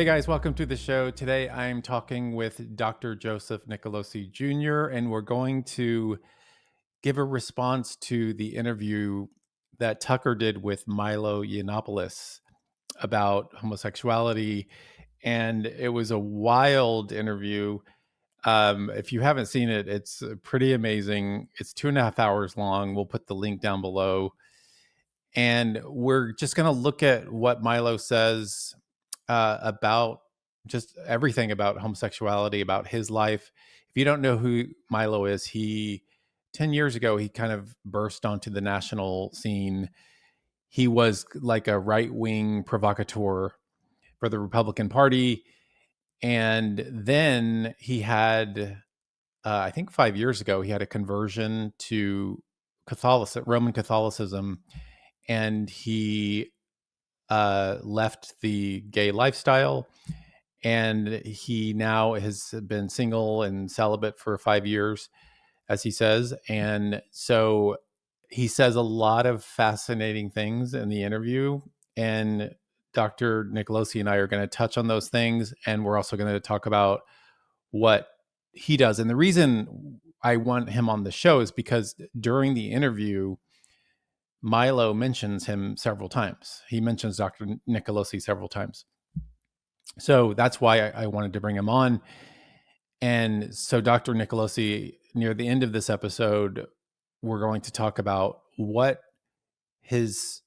Hey guys, welcome to the show. Today I'm talking with Dr. Joseph Nicolosi Jr., and we're going to give a response to the interview that Tucker did with Milo Yiannopoulos about homosexuality. And it was a wild interview. If you haven't seen it, it's pretty amazing. It's 2.5 hours long. We'll put the link down below. And we're just going to look at what Milo says about just everything about homosexuality, about his life. If you don't know who Milo is, 10 years ago, he kind of burst onto the national scene. He was like a right wing provocateur for the Republican Party. And then he had, I think 5 years ago, he had a conversion to Roman Catholicism, and he left the gay lifestyle, and he now has been single and celibate for 5 years, as he says. And so he says a lot of fascinating things in the interview, and Dr. Nicolosi and I are going to touch on those things, and we're also going to talk about what he does. And the reason I want him on the show is because during the interview, Milo mentions him several times. He mentions Dr. Nicolosi several times. So that's why I wanted to bring him on. And so, Dr. Nicolosi, near the end of this episode, we're going to talk about what his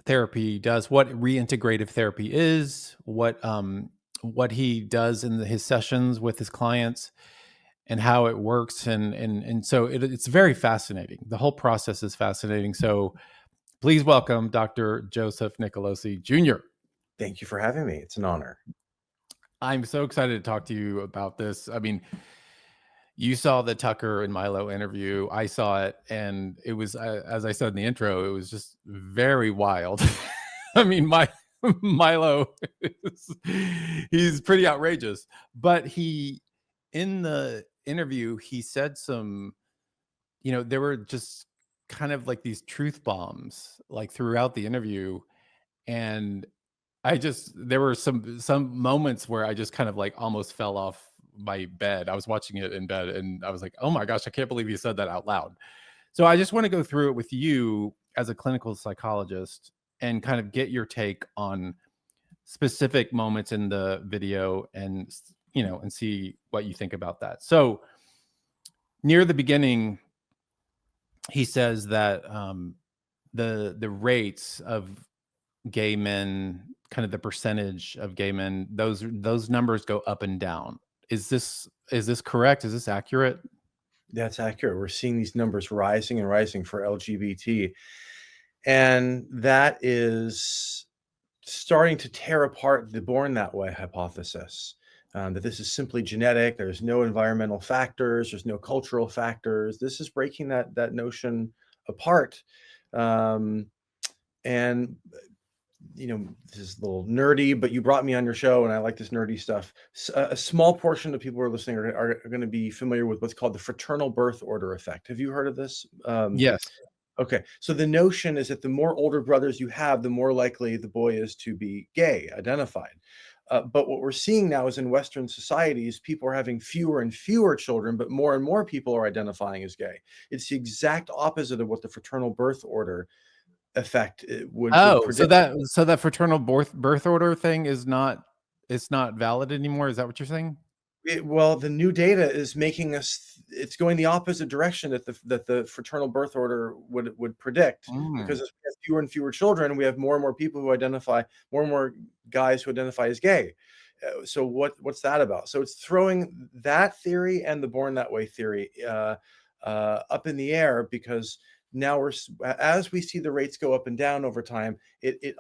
therapy does, what reintegrative therapy is, what he does in his sessions with his clients, and how it works. And so it's very fascinating. The whole process is fascinating. So please welcome Dr. Joseph Nicolosi Jr. Thank you for having me. It's an honor. I'm so excited to talk to you about this. I mean, you saw the Tucker and Milo interview. I saw it, and it was, as I said in the intro, it was just very wild. I mean, Milo, he's pretty outrageous. But in the interview, he said some, there were just kind of like these truth bombs, like throughout the interview. And there were some moments where I just kind of like almost fell off my bed. I was watching it in bed, and I was like, oh my gosh, I can't believe you said that out loud. So I just want to go through it with you as a clinical psychologist and kind of get your take on specific moments in the video, and and see what you think about that. So near the beginning, he says that the rates of gay men, kind of the percentage of gay men, those numbers go up and down. Is this correct? Is this accurate? That's accurate. We're seeing these numbers rising and rising for LGBT. And that is starting to tear apart the born that way hypothesis. That this is simply genetic. There's no environmental factors. There's no cultural factors. This is breaking that notion apart. And this is a little nerdy, but you brought me on your show, and I like this nerdy stuff. A small portion of people who are listening are going to be familiar with what's called the fraternal birth order effect. Have you heard of this? Yes. Okay. So the notion is that the more older brothers you have, the more likely the boy is to be gay identified. But what we're seeing now is in Western societies, people are having fewer and fewer children, but more and more people are identifying as gay. It's the exact opposite of what the fraternal birth order effect would predict. So that fraternal birth order thing is not, it's not valid anymore. Is that what you're saying? Well, the new data is making it's going the opposite direction that the fraternal birth order would predict, because as we have fewer and fewer children, we have more and more people who identify, more and more guys who identify as gay. So what's that about? So it's throwing that theory and the born that way theory up in the air, because now as we see the rates go up and down over time, it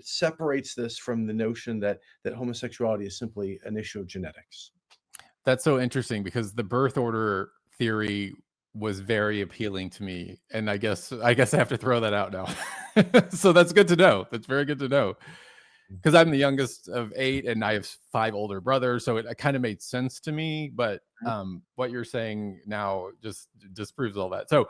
separates this from the notion that homosexuality is simply an issue of genetics. That's so interesting, because the birth order theory was very appealing to me, and I guess I have to throw that out now. So that's good to know. That's very good to know, because I'm the youngest of 8, and I have 5 older brothers, so it kind of made sense to me. But what you're saying now just proves all that. So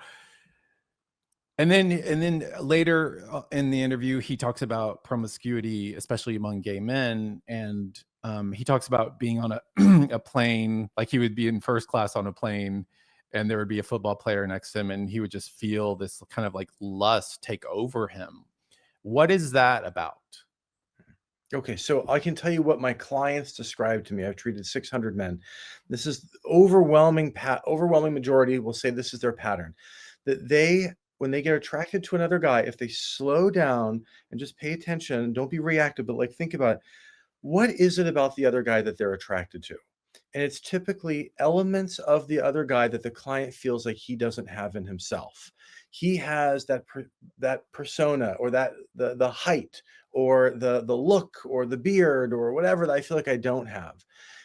And then later in the interview, he talks about promiscuity, especially among gay men, and he talks about being on a a plane, like he would be in first class on a plane, and there would be a football player next to him, and he would just feel this kind of like lust take over him. What is that about? Okay, so I can tell you what my clients describe to me. I've treated 600 men. This is overwhelming majority will say this is their pattern. That they when they get attracted to another guy, if they slow down and just pay attention, don't be reactive, but like think about what is it about the other guy that they're attracted to? And it's typically elements of the other guy that the client feels like he doesn't have in himself. He has that persona or the height or the look or the beard or whatever that I feel like I don't have.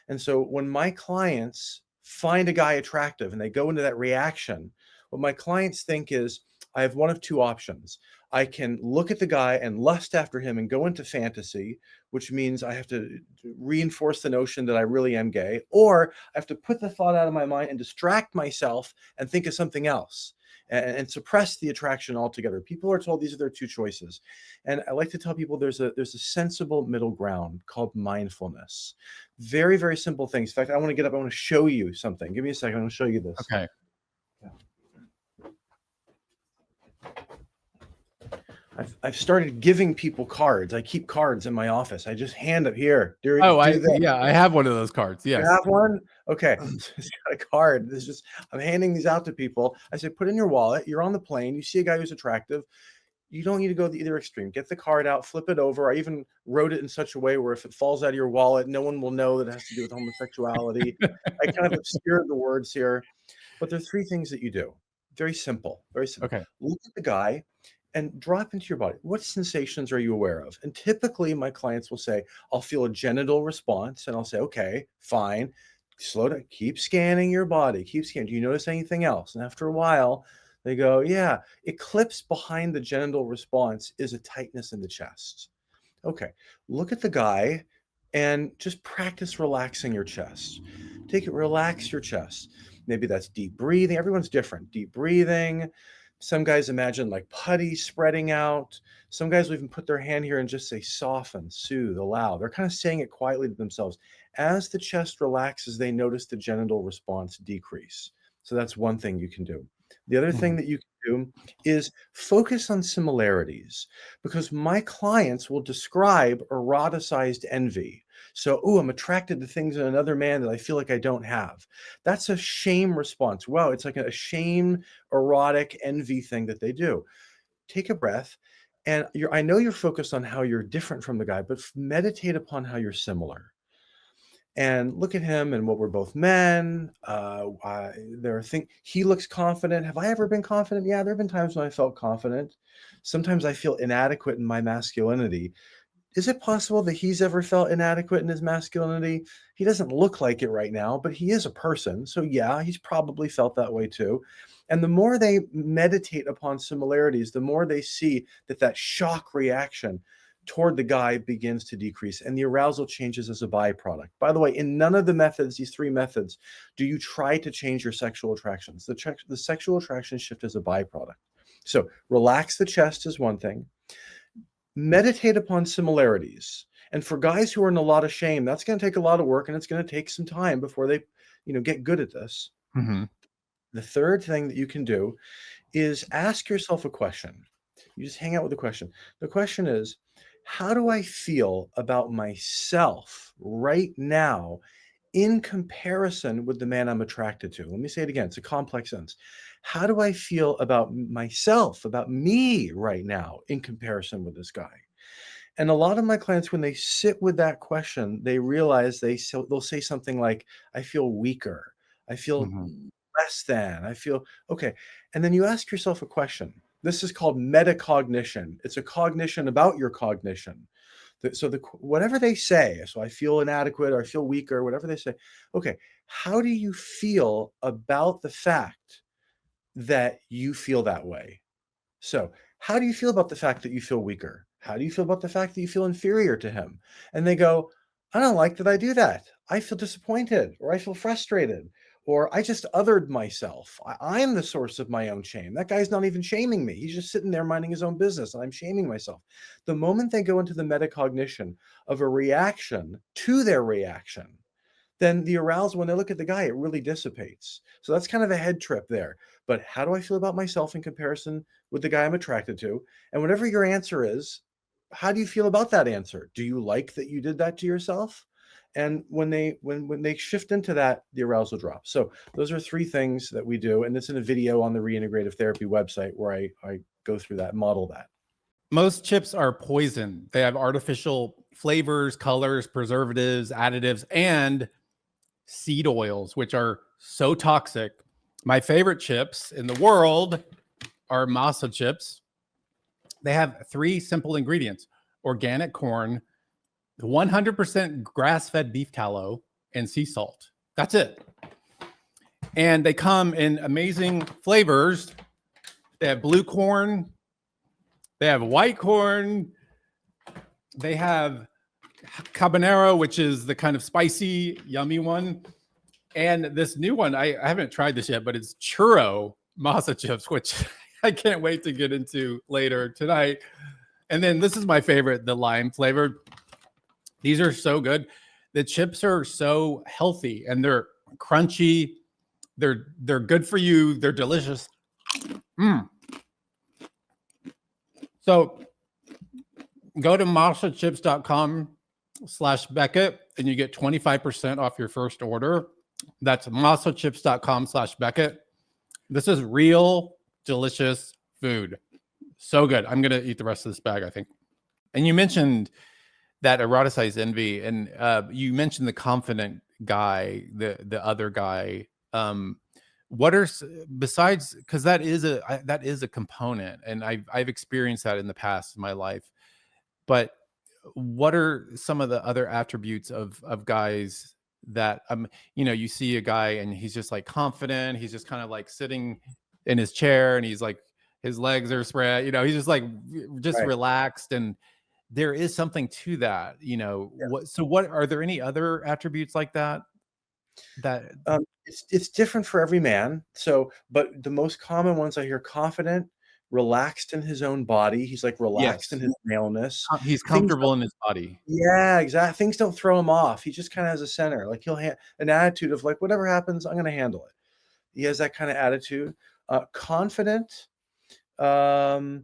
And so when my clients find a guy attractive and they go into that reaction, what my clients think is I have one of two options. I can look at the guy and lust after him and go into fantasy, which means I have to reinforce the notion that I really am gay, or I have to put the thought out of my mind and distract myself and think of something else and suppress the attraction altogether. People are told these are their two choices. And I like to tell people there's a sensible middle ground called mindfulness. Very, very simple things. In fact, I want to get up, I want to show you something. Give me a second, I want to show you this. Okay. I've started giving people cards. I keep cards in my office. I just hand it here. Do this. Yeah, I have one of those cards. You Yes. have one? Okay. It's got a card. This is just I'm handing these out to people. I say, put in your wallet. You're on the plane. You see a guy who's attractive. You don't need to go to either extreme. Get the card out, flip it over. I even wrote it in such a way where if it falls out of your wallet, no one will know that it has to do with homosexuality. I kind of obscured the words here. But there are three things that you do. Very simple. Very simple. Okay. Look at the guy and drop into your body. What sensations are you aware of? And typically my clients will say, I'll feel a genital response and I'll say, okay, fine. Slow down, keep scanning your body, keep scanning. Do you notice anything else? And after a while, they go, yeah, eclipsed behind the genital response is a tightness in the chest. Okay, look at the guy and just practice relaxing your chest. Relax your chest. Maybe that's deep breathing. Everyone's different. Deep breathing. Some guys imagine like putty spreading out. Some guys will even put their hand here and just say soften, soothe, allow. They're kind of saying it quietly to themselves. As the chest relaxes, they notice the genital response decrease. So that's one thing you can do. The other thing that you can do is focus on similarities because my clients will describe eroticized envy. So, oh, I'm attracted to things in another man that I feel like I don't have. That's a shame response. Wow, it's like a shame, erotic envy thing that they do. Take a breath. And I know you're focused on how you're different from the guy, but meditate upon how you're similar and look at him and what we're both men. There are things he looks confident. Have I ever been confident? Yeah, there have been times when I felt confident. Sometimes I feel inadequate in my masculinity. Is it possible that he's ever felt inadequate in his masculinity? He doesn't look like it right now, but he is a person. So yeah, he's probably felt that way too. And the more they meditate upon similarities, the more they see that shock reaction toward the guy begins to decrease and the arousal changes as a byproduct. By the way, in none of the methods, these three methods, do you try to change your sexual attractions. The sexual attraction shift as a byproduct. So relax the chest is one thing. Meditate upon similarities. And for guys who are in a lot of shame, that's going to take a lot of work and it's going to take some time before they, get good at this. Mm-hmm. The third thing that you can do is ask yourself a question. You just hang out with a question. The question is, how do I feel about myself right now in comparison with the man I'm attracted to? Let me say it again. It's a complex sentence. How do I feel about myself, about me right now in comparison with this guy? And a lot of my clients, when they sit with that question, they realize they'll say something like, I feel weaker. I feel less than. I feel okay. And then you ask yourself a question. This is called metacognition. It's a cognition about your cognition. So whatever they say, so I feel inadequate or I feel weaker, whatever they say, okay, how do you feel about the fact that you feel that way? So how do you feel about the fact that you feel weaker? How do you feel about the fact that you feel inferior to him? And they go, I don't like that I do that. I feel disappointed or I feel frustrated or I just othered myself. I'm the source of my own shame. That guy's not even shaming me. He's just sitting there minding his own business, and I'm shaming myself. The moment they go into the metacognition of a reaction to their reaction, then the arousal, when they look at the guy, it really dissipates. So that's kind of a head trip there. But how do I feel about myself in comparison with the guy I'm attracted to? And whatever your answer is, how do you feel about that answer? Do you like that you did that to yourself? And when they shift into that, the arousal drops. So those are 3 things that we do, and it's in a video on the Reintegrative Therapy website where I go through that, model that. Most chips are poison. They have artificial flavors, colors, preservatives, additives, and seed oils, which are so toxic. My favorite chips in the world are masa chips. They have 3 simple ingredients: organic corn, 100% grass-fed beef tallow, and sea salt. That's it. And they come in amazing flavors. They have blue corn, they have white corn, they have habanero, which is the kind of spicy, yummy one. And this new one, I haven't tried this yet, but it's churro masa chips, which I can't wait to get into later tonight. And then this is my favorite, the lime flavored. These are so good. The chips are so healthy and they're crunchy. They're good for you. They're delicious. So go to masachips.com/Becket and you get 25% off your first order. That's masachips.com/Becket. This is real, delicious food. So good. I'm going to eat the rest of this bag, I think. And you mentioned that eroticized envy, and you mentioned the confident guy, the other guy. What are, besides, because that is a component, and I've experienced that in the past in my life. But what are some of the other attributes of guys that you see a guy and he's just like confident, he's just kind of like sitting in his chair and he's like his legs are spread, he's just like just Right. relaxed, and there is something to that, Yeah. what are there any other attributes like that? It's different for every man. So, but the most common ones I hear: confident, relaxed in his own body. He's like relaxed Yes, in his maleness. he's Things comfortable in his body. Yeah, exactly. Things don't throw him off. He just kind of has a center. Like he'll an attitude of like, whatever happens, I'm going to handle it. He has that kind of attitude. Confident, um,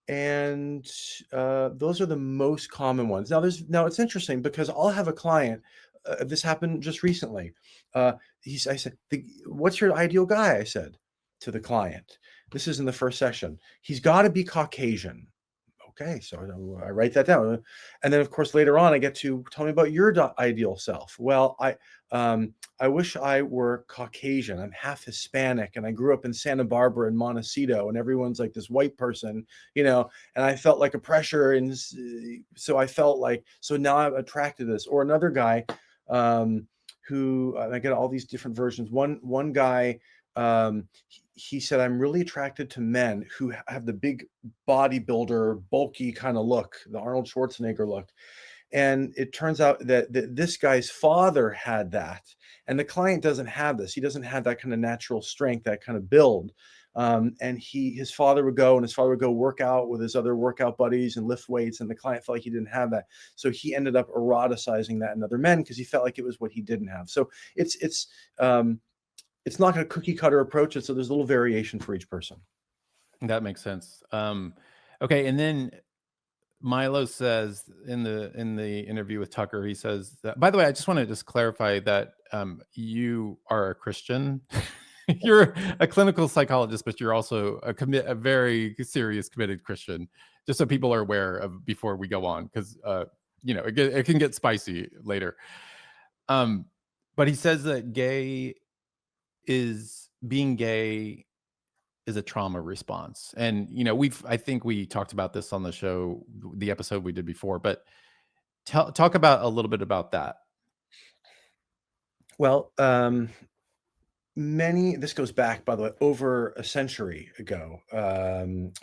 and those are the most common ones. Now it's interesting because I'll have a client. This happened just recently. I said, "What's your ideal guy?" I said to the client. This is in the first session. He's got to be Caucasian. Okay, so I write that down, and then of course later on I get to tell me about your ideal self. Well, I wish I were Caucasian. I'm half Hispanic, and I grew up in Santa Barbara and Montecito, and everyone's like this white person, and I felt like a pressure, and so I felt like, so now I'm attracted to this. Or another guy, who I get all these different versions. One guy. He said, I'm really attracted to men who have the big bodybuilder, bulky kind of look, the Arnold Schwarzenegger look. And it turns out that this guy's father had that. And the client doesn't have this. He doesn't have that kind of natural strength, that kind of build. And his father would go work out with his other workout buddies and lift weights. And the client felt like he didn't have that. So he ended up eroticizing that in other men because he felt like it was what he didn't have. So it's not a cookie cutter approach. So there's a little variation for each person. That makes sense. Okay. And then Milo says in the interview with Tucker, he says that, by the way, I just want to just clarify that you are a Christian. You're a clinical psychologist, but you're also a very serious, committed Christian, just so people are aware of before we go on, because it can get spicy later. But he says that being gay is a trauma response. And, I think we talked about this on the show, the episode we did before, but talk about a little bit about that. Well, this goes back, by the way, over a century ago.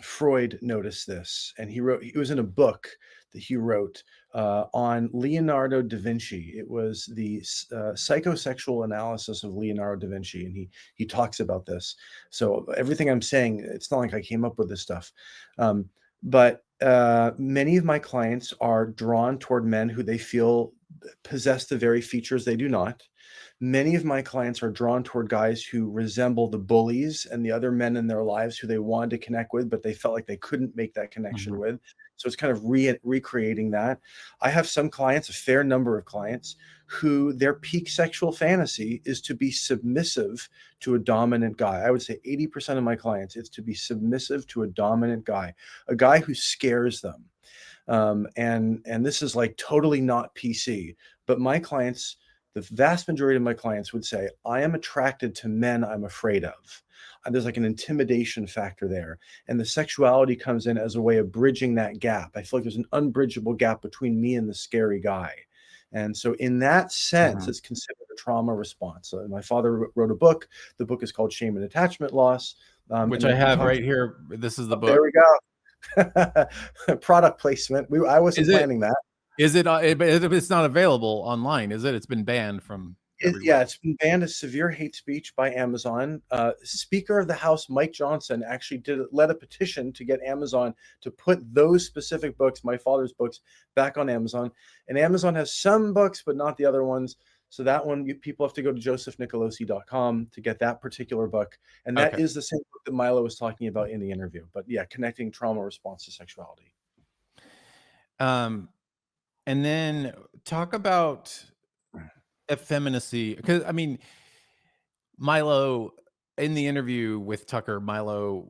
Freud noticed this, and it was in a book that he wrote on Leonardo da Vinci. It was the psychosexual analysis of Leonardo da Vinci, and he talks about this. So everything I'm saying, it's not like I came up with this stuff, but many of my clients are drawn toward men who they feel possess the very features they do not. Many of my clients are drawn toward guys who resemble the bullies and the other men in their lives who they wanted to connect with, but they felt like they couldn't make that connection with. So it's kind of recreating that. I have some clients, a fair number of clients, who their peak sexual fantasy is to be submissive to a dominant guy. I would say 80% of my clients, it's to be submissive to a dominant guy, a guy who scares them. And this is like totally not PC, but my clients, the vast majority of my clients would say, I am attracted to men I'm afraid of. And there's like an intimidation factor there. And the sexuality comes in as a way of bridging that gap. I feel like there's an unbridgeable gap between me and the scary guy. And so in that sense, it's considered a trauma response. So my father wrote a book. The book is called Shame and Attachment Loss. Which I have right here. This is the book. There we go. Product placement. I wasn't planning that. Is it? It's not available online, is it? It's been banned from everywhere. Yeah, it's been banned as severe hate speech by Amazon. Speaker of the House Mike Johnson actually led a petition to get Amazon to put those specific books, my father's books, back on Amazon. And Amazon has some books, but not the other ones. So that one, people have to go to josephnicolosi.com to get that particular book. And that is the same book that Milo was talking about in the interview. But yeah, connecting trauma response to sexuality. And then talk about effeminacy, because I mean, Milo, in the interview with Tucker, Milo,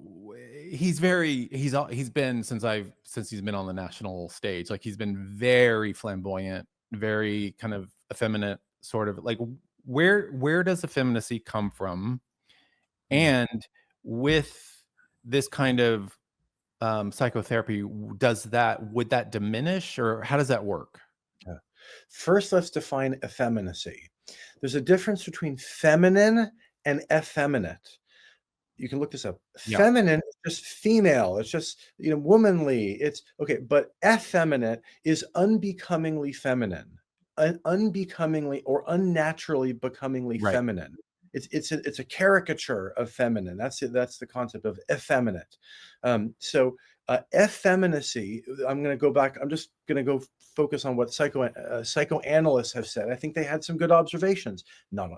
he's been since he's been on the national stage, like he's been very flamboyant, very kind of effeminate, sort of like where does effeminacy come from? And with this kind of psychotherapy, would that diminish, or how does that work? First, let's define effeminacy. There's a difference between feminine and effeminate. You can look this up. Yeah. Feminine is just female. It's just, womanly. It's okay. But effeminate is unbecomingly feminine, unbecomingly or unnaturally becomingly feminine. It's a caricature of feminine. That's it. That's the concept of effeminate. Effeminacy, I'm going to go back. I'm just going to go focus on what psychoanalysts have said. I think they had some good observations.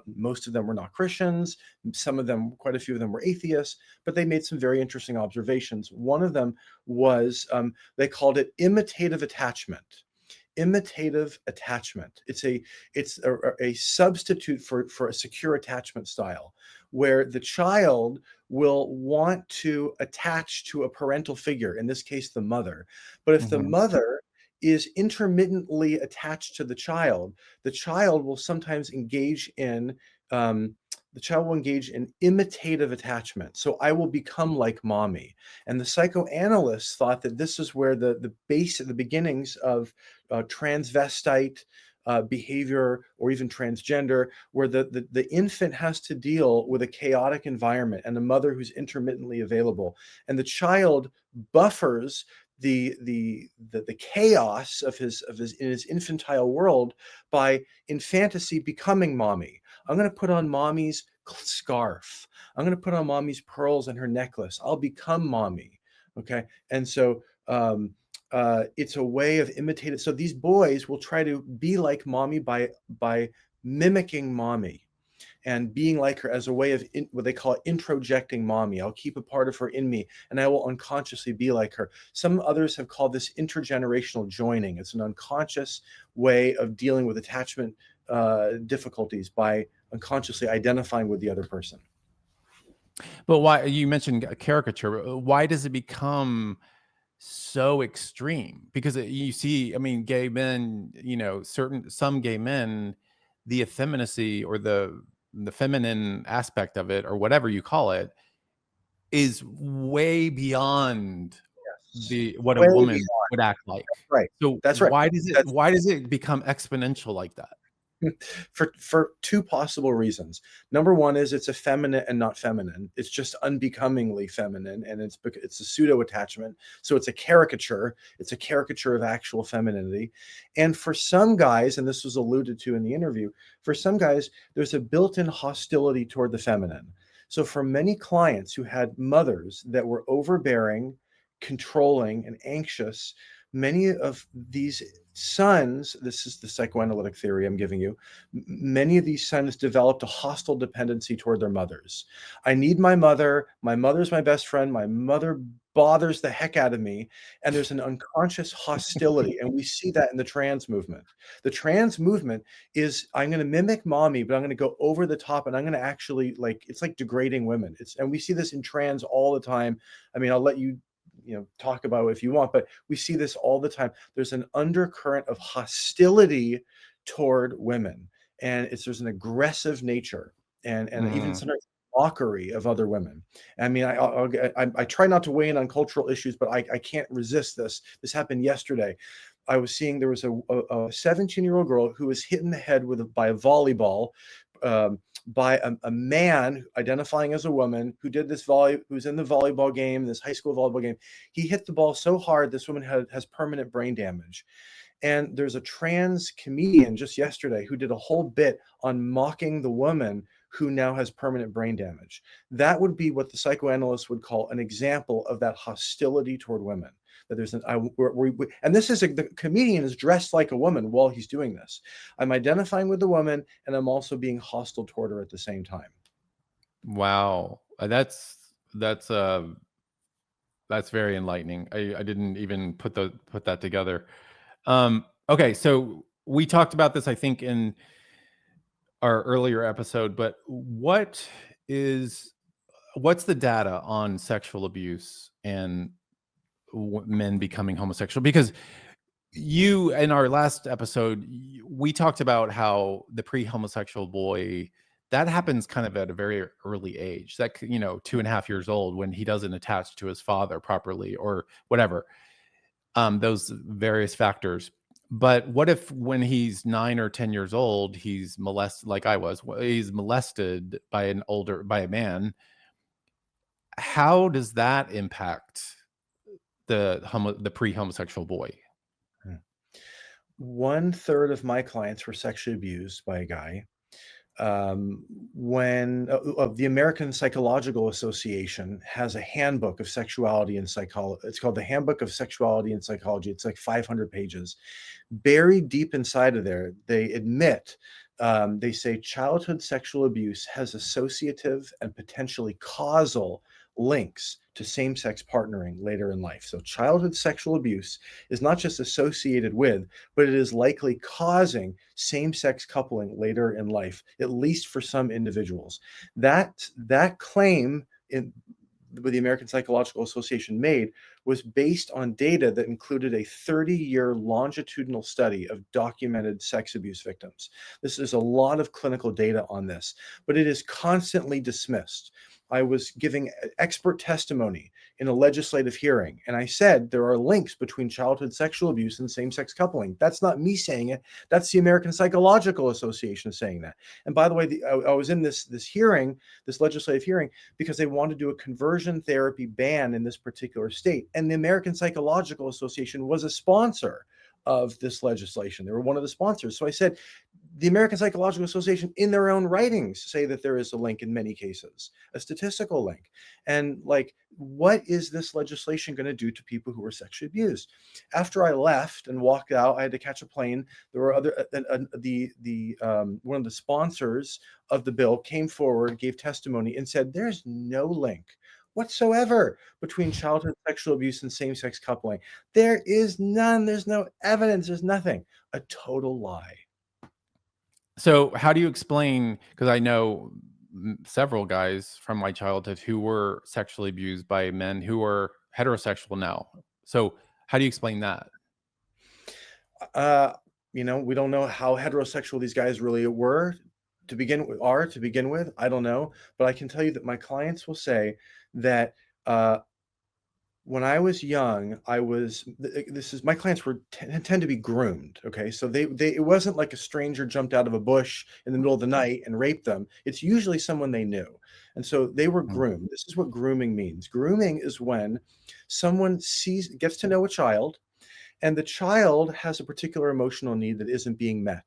Most of them were not Christians. Some of them, quite a few of them, were atheists, but they made some very interesting observations. One of them was they called it imitative attachment. Imitative attachment. It's a substitute for a secure attachment style, where the child will want to attach to a parental figure, in this case, the mother. But if the mother is intermittently attached to the child will sometimes engage in imitative attachment. So I will become like mommy. And the psychoanalysts thought that this is where the beginnings of transvestite behavior, or even transgender, where the infant has to deal with a chaotic environment and a mother who's intermittently available, and the child buffers the chaos of his in his infantile world by, in fantasy, becoming mommy. I'm going to put on mommy's scarf. I'm going to put on mommy's pearls and her necklace. I'll become mommy. Okay, and so it's a way of imitating. So these boys will try to be like mommy by mimicking mommy and being like her, as a way of what they call introjecting mommy. I'll keep a part of her in me and I will unconsciously be like her. Some others have called this intergenerational joining. It's an unconscious way of dealing with attachment difficulties by unconsciously identifying with the other person. But why, you mentioned a caricature, why does it become so extreme? Because you see, I mean, gay men, some gay men, the effeminacy or the feminine aspect of it, or whatever you call it, is way beyond what a woman would act like. Right. So that's right. Why does it become exponential like that? For two possible reasons. Number one is it's effeminate and not feminine. It's just unbecomingly feminine, and it's a pseudo attachment. So it's a caricature. It's a caricature of actual femininity. And for some guys, and this was alluded to in the interview, for some guys, there's a built-in hostility toward the feminine. So for many clients who had mothers that were overbearing, controlling, and anxious, many of these sons, this is the psychoanalytic theory I'm giving you, many of these sons developed a hostile dependency toward their mothers. I need my mother's my best friend, my mother bothers the heck out of me, and there's an unconscious hostility, and we see that in the trans movement. The trans movement is, I'm going to mimic mommy, but I'm going to go over the top, and I'm going to actually, like, it's like degrading women. And we see this in trans all the time. I mean, I'll let you talk about it if you want, but we see this all the time. There's an undercurrent of hostility toward women, and there's an aggressive nature, and even Mm. sometimes mockery of other women. I mean, I try not to weigh in on cultural issues, but I can't resist this. This happened yesterday. I was seeing there was a 17-year-old girl who was hit in the head by a volleyball, by a man identifying as a woman who who's in the volleyball game, this high school volleyball game. He hit the ball so hard, this woman has permanent brain damage. And there's a trans comedian just yesterday who did a whole bit on mocking the woman who now has permanent brain damage. That would be what the psychoanalysts would call an example of that hostility toward women. That there's and this is the comedian is dressed like a woman while he's doing this. I'm identifying with the woman, and I'm also being hostile toward her at the same time. Wow. That's very enlightening. I didn't even put that together. Okay, so we talked about this, I think, in our earlier episode, but what's the data on sexual abuse and men becoming homosexual? Because you, in our last episode, we talked about how the pre-homosexual boy, that happens kind of at a very early age, that 2.5 years old, when he doesn't attach to his father properly or whatever, those various factors. But what if when he's 9 or 10 years old, he's molested, like I was, he's molested by a man? How does that impact the pre-homosexual boy? Hmm. 1/3 of my clients were sexually abused by a guy. When The American Psychological Association has a handbook of sexuality and psychology. It's called the Handbook of Sexuality and Psychology. It's like 500 pages. Buried deep inside of there, they admit, they say childhood sexual abuse has associative and potentially causal links to same-sex partnering later in life. So childhood sexual abuse is not just associated with, but it is likely causing same-sex coupling later in life, at least for some individuals. That claim with the American Psychological Association made was based on data that included a 30-year longitudinal study of documented sex abuse victims. This is a lot of clinical data on this, but it is constantly dismissed. I was giving expert testimony in a legislative hearing, and I said there are links between childhood sexual abuse and same-sex coupling. That's not me saying it. That's the American Psychological Association saying that. And by the way, I was in this hearing, this legislative hearing, because they wanted to do a conversion therapy ban in this particular state. And the American Psychological Association was a sponsor of this legislation. They were one of the sponsors. So I said, the American Psychological Association, in their own writings, say that there is a link in many cases, a statistical link. And like, what is this legislation going to do to people who were sexually abused? After I left and walked out, I had to catch a plane. There were one of the sponsors of the bill came forward, gave testimony, and said there's no link whatsoever between childhood sexual abuse and same-sex coupling. There is none. There's no evidence. There's nothing. A total lie. So how do you explain, because I know several guys from my childhood who were sexually abused by men who are heterosexual now. So how do you explain that? Uh, we don't know how heterosexual these guys really were to begin with. I don't know, but I can tell you that my clients will say that when I was young, this is my clients were tend to be groomed. Okay, so they it wasn't like a stranger jumped out of a bush in the middle of the night and raped them. It's usually someone they knew, and so they were Mm. groomed. This is what grooming means. Grooming is when someone gets to know a child, and the child has a particular emotional need that isn't being met: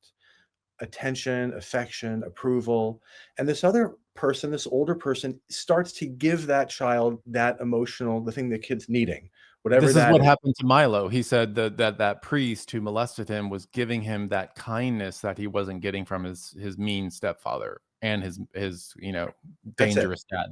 attention, affection, approval. And this other person, this older person, starts to give that child that emotional, the thing the kid's needing, whatever This is that what is. happened to Milo. He said that priest who molested him was giving him that kindness that he wasn't getting from his mean stepfather and his, That's it. dangerous dad.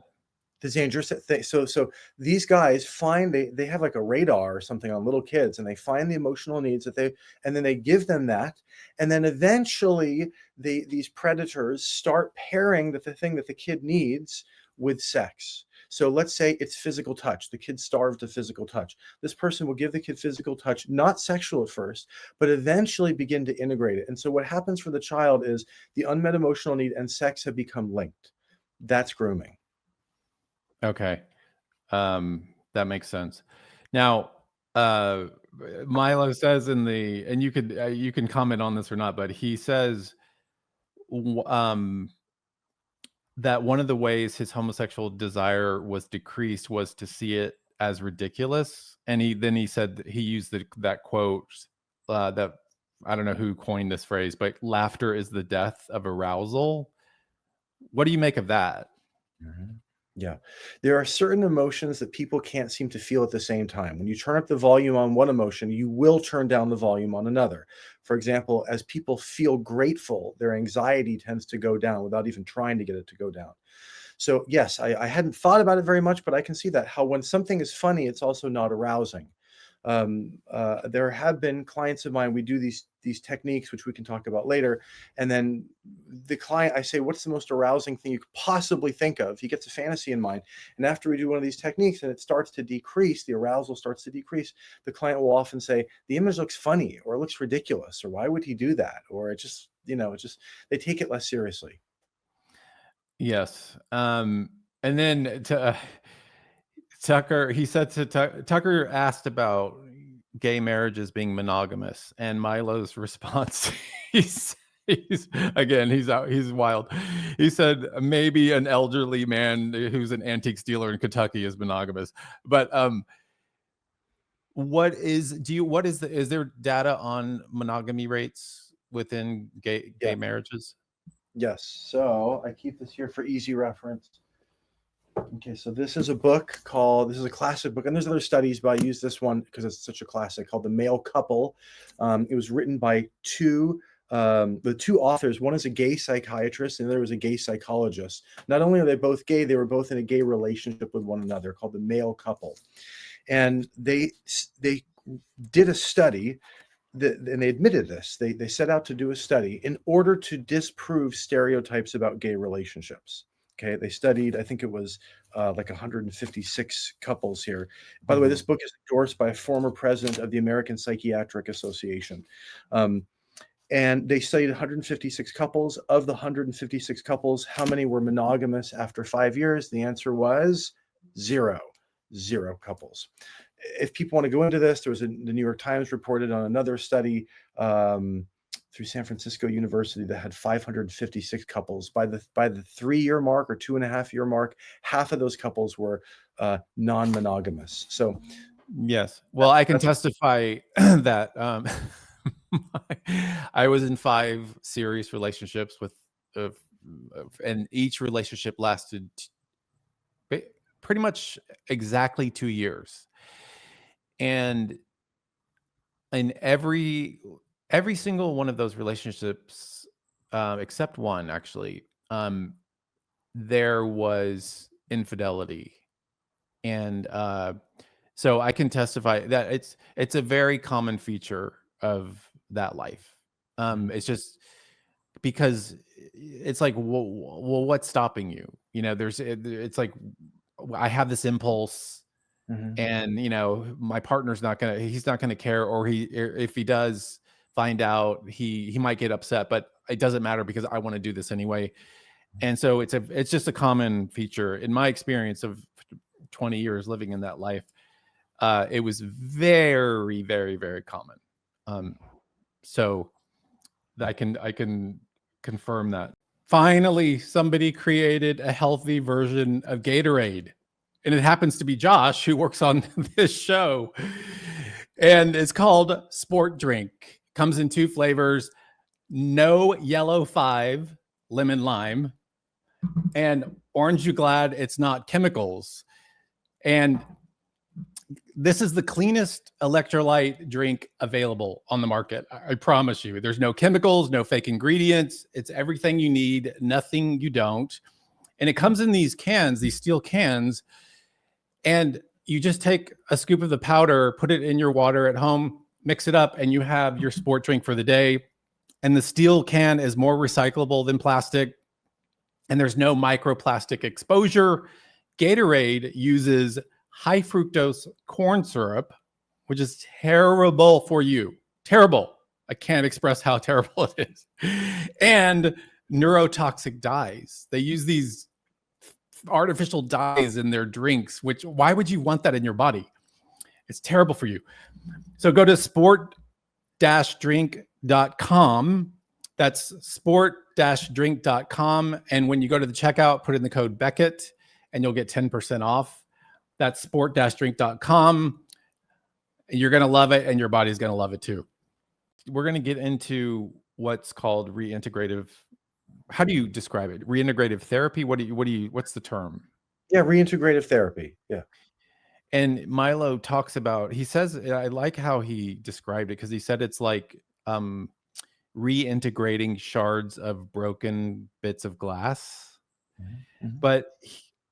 The dangerous thing. So these guys find they have like a radar or something on little kids, and they find the emotional needs that they, and then they give them that, and then eventually these predators start pairing the thing that the kid needs with sex. So let's say it's physical touch. The kid's starved of physical touch. This person will give the kid physical touch, not sexual at first, but eventually begin to integrate it. And so what happens for the child is the unmet emotional need and sex have become linked. That's grooming. Okay. That makes sense. Now, uh, Milo says and you can comment on this or not, but he says, w that one of the ways his homosexual desire was decreased was to see it as ridiculous, and he said that he used that quote, that I don't know who coined this phrase, but "Laughter is the death of arousal." What do you make of that? Mhm. Yeah. There are certain emotions that people can't seem to feel at the same time. When you turn up the volume on one emotion, you will turn down the volume on another. For example, as people feel grateful, their anxiety tends to go down without even trying to get it to go down. So, yes, I hadn't thought about it very much, but I can see that how when something is funny, it's also not arousing. There have been clients of mine. We do these techniques, which we can talk about later, and then the client, I say, "What's the most arousing thing you could possibly think of?" He gets a fantasy in mind, and after we do one of these techniques, and it starts to decrease, the arousal starts to decrease. The client will often say, "The image looks funny, or it looks ridiculous, or why would he do that?" Or it just, it's just they take it less seriously. Yes, and then Tucker, he said to Tucker asked about gay marriages being monogamous, and Milo's response, he's again, he's wild. He said maybe an elderly man who's an antique dealer in Kentucky is monogamous, but is there data on monogamy rates within gay Yeah. marriages? Yes. So I keep this here for easy reference. Okay, so this is a book this is a classic book, and there's other studies, but I use this one because it's such a classic, called The Male Couple. It was written by the two authors. One is a gay psychiatrist, and the other was a gay psychologist. Not only are they both gay, they were both in a gay relationship with one another, called The Male Couple. And they did a study and they admitted this. They set out to do a study in order to disprove stereotypes about gay relationships. Okay, they studied, I think it was like 156 couples here. By the way, this Mhm. book is endorsed by a former president of the American Psychiatric Association. Um, and they studied 156 couples. Of the 156 couples, how many were monogamous after 5 years? The answer was zero. Zero couples. If people want to go into this, the New York Times reported on another study through San Francisco University that had 556 couples. By the 3 year mark or 2.5 year mark, half of those couples were non-monogamous. So Yes. Well, I can that's testify that I was in 5 serious relationships of, and each relationship lasted ba- pretty much exactly 2 years. And in every single one of those relationships, except one actually, there was infidelity. And so I can testify that it's a very common feature of that life. Mhm, It's just because it's like, well, what's stopping you? It's like I have this impulse, mhm. and my partner's not gonna, he's not gonna care, or if he does find out, he might get upset, but it doesn't matter because I want to do this anyway. And so it's just a common feature in my experience of 20 years living in that life. it was very, very, very common. So I can confirm that. Finally, somebody created a healthy version of Gatorade. And it happens to be Josh, who works on this show. And it's called Sport Drink. Comes in 2 flavors, no yellow 5, lemon lime, and orange you glad it's not chemicals. And this is the cleanest electrolyte drink available on the market. I promise you. There's no chemicals, no fake ingredients. It's everything you need, nothing you don't. And it comes in these cans, these steel cans, and you just take a scoop of the powder, put it in your water at home, mix it up, and you have your sport drink for the day. And the steel can is more recyclable than plastic, and there's no microplastic exposure. Gatorade uses high fructose corn syrup, which is terrible for you. Terrible. I can't express how terrible it is. And neurotoxic dyes. They use these artificial dyes in their drinks, which why would you want that in your body? It's terrible for you. So go to sport-drink.com. That's sport-drink.com. And when you go to the checkout, put in the code Becket and you'll get 10% off. That's sport-drink.com. You're going to love it and your body's going to love it too. We're going to get into what's called reintegrative. How do you describe it? Reintegrative therapy? What's the term? Yeah, reintegrative therapy. Yeah. And Milo talks about, he says, I like how he described it because he said it's like reintegrating shards of broken bits of glass. Mm-hmm. But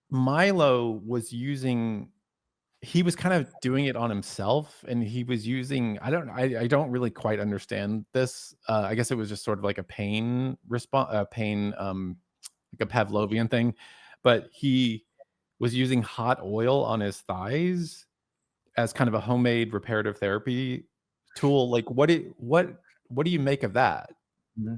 Milo was he was kind of doing it on himself, and he was using, I don't really quite understand this. I guess it was just sort of like a pain response, like a Pavlovian thing, but he was using hot oil on his thighs as kind of a homemade reparative therapy tool. Like, what do you make of that? Mm-hmm.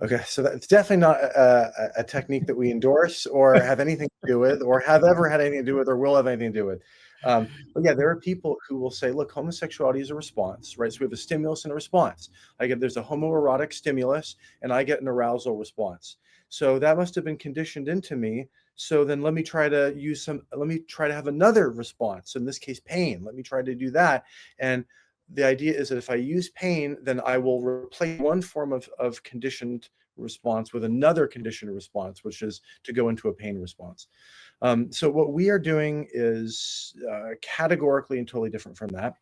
Okay, so that's definitely not a technique that we endorse or have anything to do with, or have ever had anything to do with, or will have anything to do with. But yeah, there are people who will say, look, homosexuality is a response, right? So we have a stimulus and a response. There's a homoerotic stimulus and I get an arousal response. So that must have been conditioned into me. So then let me try to have another response. In this case, pain. Let me try to do that. And the idea is that if I use pain, then I will replace one form of conditioned response with another conditioned response, which is to go into a pain response. So what we are doing is categorically and totally different from that.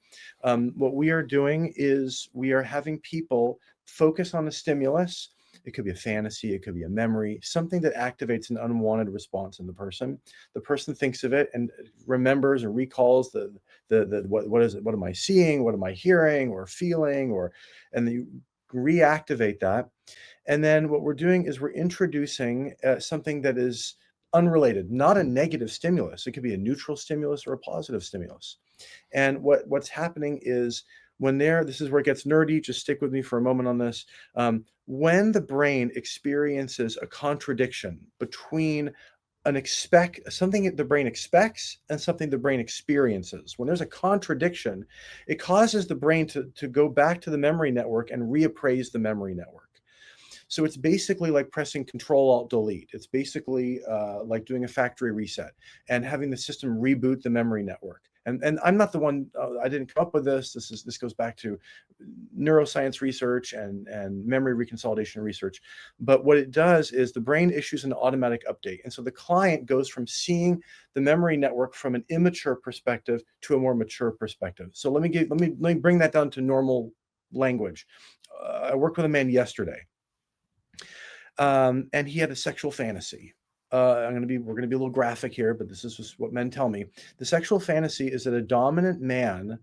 What we are doing is we are having people focus on a stimulus. It could be a fantasy, it could be a memory, something that activates an unwanted response in the person. The person thinks of it and remembers or recalls what is it? What am I seeing? What am I hearing or feeling? And you reactivate that. And then what we're doing is we're introducing something that is unrelated, not a negative stimulus. It could be a neutral stimulus or a positive stimulus. And what's happening is this is where it gets nerdy. Just stick with me for a moment on this. When the brain experiences a contradiction between something the brain expects and something the brain experiences, when there's a contradiction, it causes the brain to go back to the memory network and reappraise the memory network. So it's basically like pressing Control-Alt-Delete. It's basically like doing a factory reset and having the system reboot the memory network. And I'm not the one, I didn't come up with this. This goes back to neuroscience research and memory reconsolidation research. But what it does is the brain issues an automatic update. And so the client goes from seeing the memory network from an immature perspective to a more mature perspective. So let me bring that down to normal language. I worked with a man yesterday. And he had a sexual fantasy. We're going to be a little graphic here, but this is just what men tell me. The sexual fantasy is that a dominant man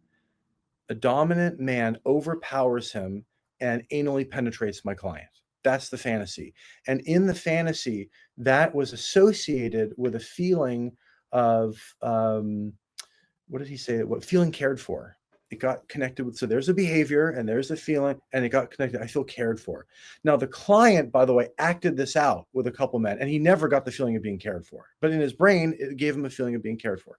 overpowers him and anally penetrates my client. That's the fantasy. And in the fantasy, that was associated with a feeling of, what did he say? Feeling cared for. it got connected with, so there's a behavior and there's a feeling, and it got connected. I feel cared for. Now, the client, by the way, acted this out with a couple men, and he never got the feeling of being cared for. But in his brain, it gave him a feeling of being cared for.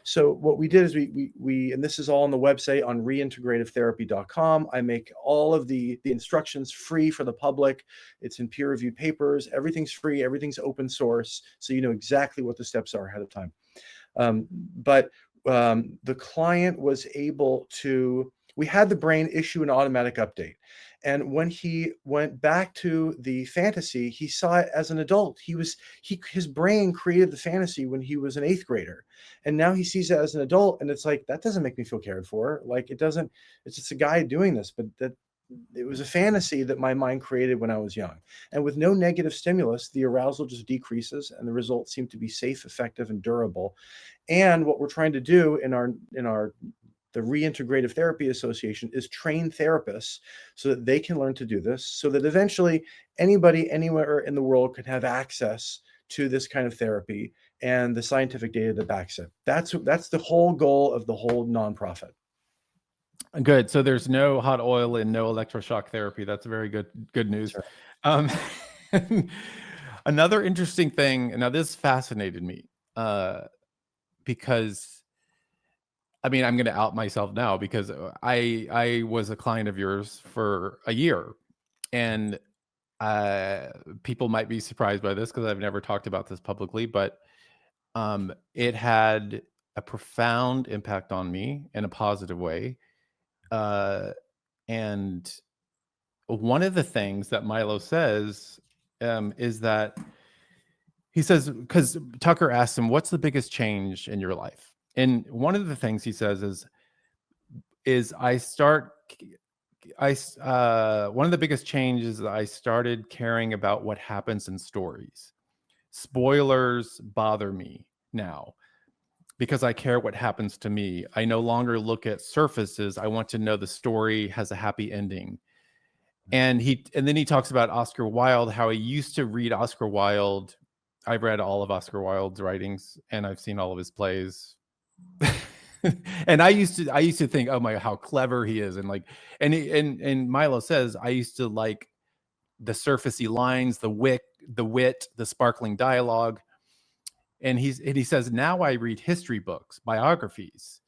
So what we did is we and this is all on the website on reintegrativetherapy.com. I make all of the instructions free for the public. It's in peer-reviewed papers. Everything's free. Everything's open source. So you know exactly what the steps are ahead of time. But the client was able to, we had the brain issue an automatic update. And when he went back to the fantasy, he saw it as an adult. His brain created the fantasy when he was an 8th grader. And now he sees it as an adult. And it's like, that doesn't make me feel cared for. Like, it doesn't, it's just a guy doing this, but that it was a fantasy that my mind created when I was young. And with no negative stimulus, the arousal just decreases and the results seem to be safe, effective, and durable. And what we're trying to do in the Reintegrative Therapy Association is train therapists so that they can learn to do this, so that eventually anybody anywhere in the world could have access to this kind of therapy and the scientific data that backs it. That's the whole goal of the whole nonprofit. Good. So there's no hot oil and no electroshock therapy. That's very good news. Right. Another interesting thing, now this fascinated me, because I mean, I'm going to out myself now, because I was a client of yours for a year, and people might be surprised by this because I've never talked about this publicly, but it had a profound impact on me in a positive way. And one of the things that Milo says is that he says, because Tucker asked him, "What's the biggest change in your life?" And one of the things he says is one of the biggest changes is I started caring about what happens in stories. Spoilers bother me now because I care what happens to me. I no longer look at surfaces. I want to know the story has a happy ending. And then he talks about Oscar Wilde, how he used to read Oscar Wilde. I've read all of Oscar Wilde's writings and I've seen all of his plays. And I used to think, oh my, how clever he is. And like, and Milo says, I used to like the surfacey lines, the wit, the sparkling dialogue. And he says, now I read history books, biographies.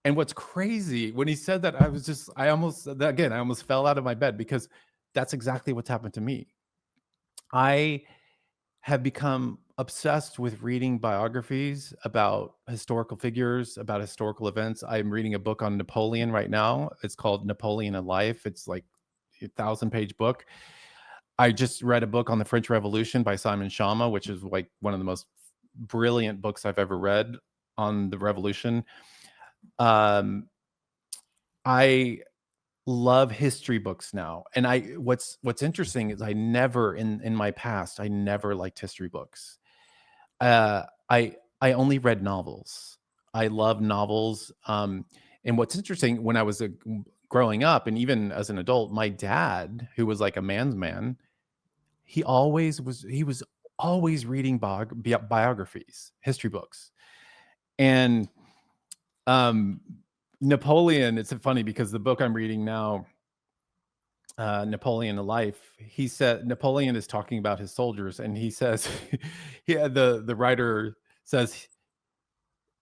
And what's crazy, when he said that, I almost fell out of my bed, because that's exactly what's happened to me. I have become obsessed with reading biographies about historical figures, about historical events. I'm reading a book on Napoleon right now. It's called Napoleon in Life. It's like a 1,000-page book. I just read a book on the French Revolution by Simon Schama, which is like one of the most brilliant books I've ever read on the revolution. I love history books now. And what's interesting is I never in my past, I never liked history books. I only read novels. I love novels. And what's interesting, when I was growing up and even as an adult, my dad, who was like a man's man, he was always reading biographies, history books. And Napoleon, it's funny because the book I'm reading now, Napoleon in Life, he said Napoleon is talking about his soldiers, and he says, the writer says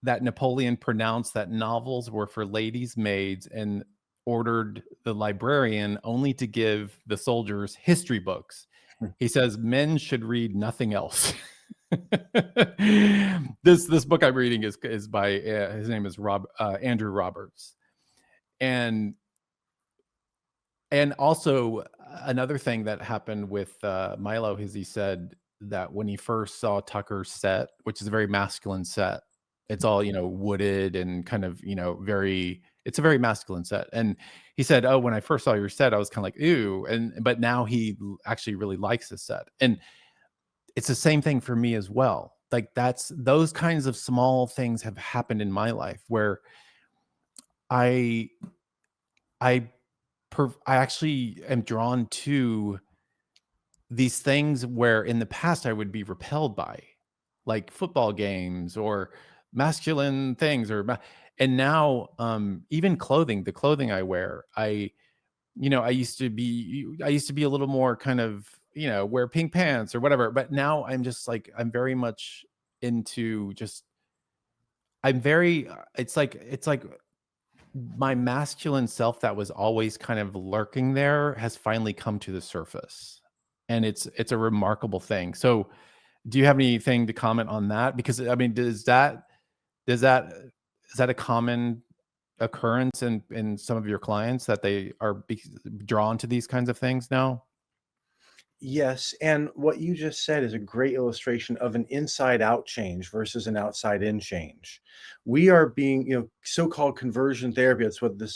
that Napoleon pronounced that novels were for ladies' maids and ordered the librarian only to give the soldiers history books. He says men should read nothing else. This book I'm reading is by his name is Andrew Roberts, and also another thing that happened with Milo is he said that when he first saw Tucker's set, which is a very masculine set, it's all wooded and kind of it's a very masculine set, and he said, oh, when I first saw your set, I was kind of like, ooh, but now he actually really likes the set. And it's the same thing for me as well. Like those kinds of small things have happened in my life where I actually am drawn to these things where in the past I would be repelled by, like football games or masculine things, And now, even clothing, the clothing I wear, I used to be a little more kind of, wear pink pants or whatever, but now I'm just like, I'm very much into just, I'm very, it's like my masculine self that was always kind of lurking there has finally come to the surface. And it's a remarkable thing. So, do you have anything to comment on that? Because I mean, does that is that a common occurrence in some of your clients that they are drawn to these kinds of things now? Yes, and what you just said is a great illustration of an inside out change versus an outside in change. We are being, so-called conversion therapy. That's what the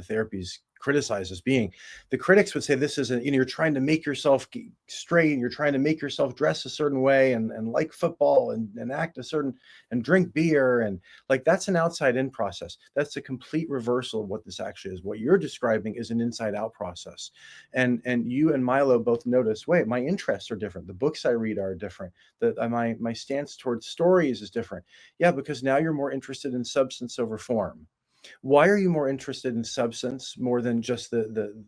therapies criticized as being. The critics would say this is you're trying to make yourself straight, and you're trying to make yourself dress a certain way and like football and act a certain and drink beer, and like that's an outside in process. That's a complete reversal of what this actually is. What you're describing is an inside out process. And you and Milo both notice, wait, my interests are different. The books I read are different. My stance towards stories is different. Yeah, because now you're more interested in substance over form. Why are you more interested in substance more than just the